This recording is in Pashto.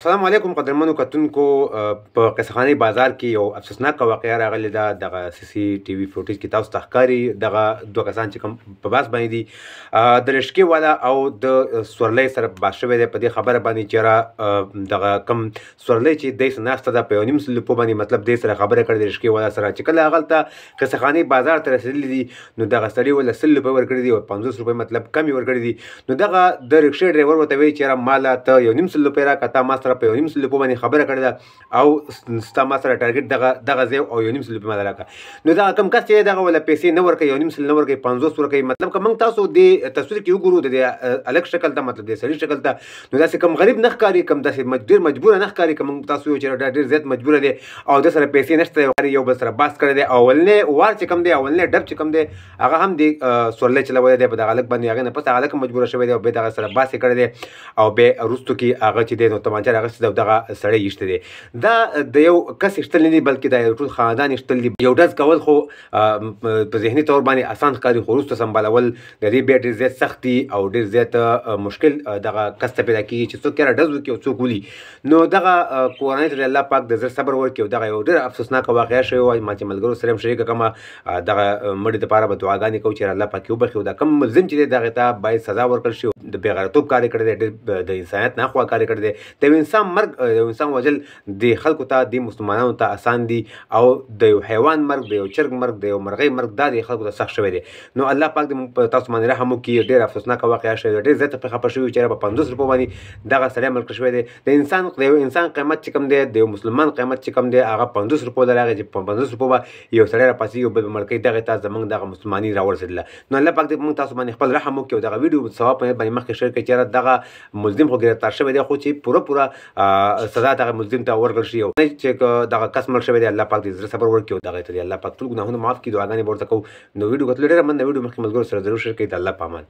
السلام علیکم قدرمنو کتونکو په قصخاني بازار کې یو افسوسناک واقعه راغلی ده. دغه سی ټي وي فوټیج کې تاسو ته ښکاري دغه دوه کسان چې کوم په باس باندې دي د رشکې والا او د سورلۍ سره باس شوی دی په دې خبره باندې چې را دغه کوم سورلۍ چې دی ناسته ده په یو نیم سل روپو باندې مطلب دی سره خبره کړې د رشکې والا سره چې کله هغلته قصخاني بازار ته رسېدلي دي نو دغه سړي ول 100 روپۍ ورکړي دي او 50 روپۍ مطلب کم یې ورکړي دي. نو دغه د رکشې ډرایور ورته وایي چې را ماله ته یو نیم سل روپۍ راکړه ما سره په یو نیم سل روپو باندې خبره کړې ده او ستا ما سره ټارګټ دغه ځای او یو نیم سل روپۍ ما راکړه. نو دغه کم کس چې دغه ولا پیسې نه ورکوي یو نیم سل نه ورکوي 50 ورکوي مطلب که موږ تاسو د تصویر کې وګورو د الګ شکل ته مطلب د سړي شکل ته نو داسې کم غریب نه ښکاري کم داسې ډېر مجبور نه ښکاري که موږ تاسو چې ډېر زیات مجبور دی او د سره پیسې نشته یو بل سره باس کړی دی. اولنې وار چې کم دی اولنې ډب چې کم دی هغه هم د سورلۍ چلولی دی په دغه هلک باندې هغې نه پس هغه هلک مجبوره شوی دی او بیا دغه سره باس یې کړی دی او بیا وروستو کې هغه چې دی نو تمانچه راغوښتې ده او دغه سړی ایښتی دی. دا د یو کس ایښتل نه دي بلکې دا یو ټول خاندان ایښتل دي. یو ډز کول خو په ذهني طور باندې اسان ښکاري خو وروسته سمبالول د دې بیا ډېر زیات سخت دي او ډېر زیات مشکل دغه کس ته پیدا کېږي چې څوک یاره ډز وکړي او څوک ولي. نو دغه کورنۍ ته د الله پاک د زړه صبر ورکړي او دغه یو ډېر افسوسناکه واقعه شوې وه. ما چې ملګرو سره هم شریکه کړمه دغه مړي دپاره به دعاګانې کوو چې الله پاک یې وبخي او دا کوم ملزم چې دی دغې ته باید سزا ورکړل شي. د بېغیرتوب کار یې کړی دی ډېر د انسانیت نه خوا کار یې کړی دی. د یو انسان مرګ د یو انسان وژل د خلکو ته د مسلمانانو ته اسان دي او د یو حیوان مرګ د یو چرګ مرګ د یو مرغۍ مرګ دا د خلکو ته سخت شوی دی. نو الله پاک دې په تاسو باندې رحم وکړي. ډېر افسوسناکه واقعه شوې ده ډېر زیاته پرې خفه شوي چې په 50 روپو باندې دغه سړی مړ کړی شوی دی. د یو انسان قیمت چې کوم دی د یو مسلمان قیمت چې کوم دی هغه 50 روپو دی راغی چې په 50 روپو به یو سړی راپاسېږي او بل به مړ کوي دغې ته زموږ دغه مسلماني راورسېدله. نو الله پاک دې موږ تاسو باندې خپل رحم وکړي او دغه ویډیو ثواب باندې مخکې شیر کړي چې دغه ملزم خو ګرفتار شوی دی خو چې پوره سزا دغه ملزم ته ورکړل شي او چې دغه کس مړ شوی دی الله پاک دې زړه صبر ورکړي او دغه ته الله پاک ټول ګناهونه معاف کړي. دعاګانې به ورته کوو. نو ویډیو کتلو ډېره مننه. ویډیو مخکې ملګرو سره ضرور شیر کړئ. د الله په امان.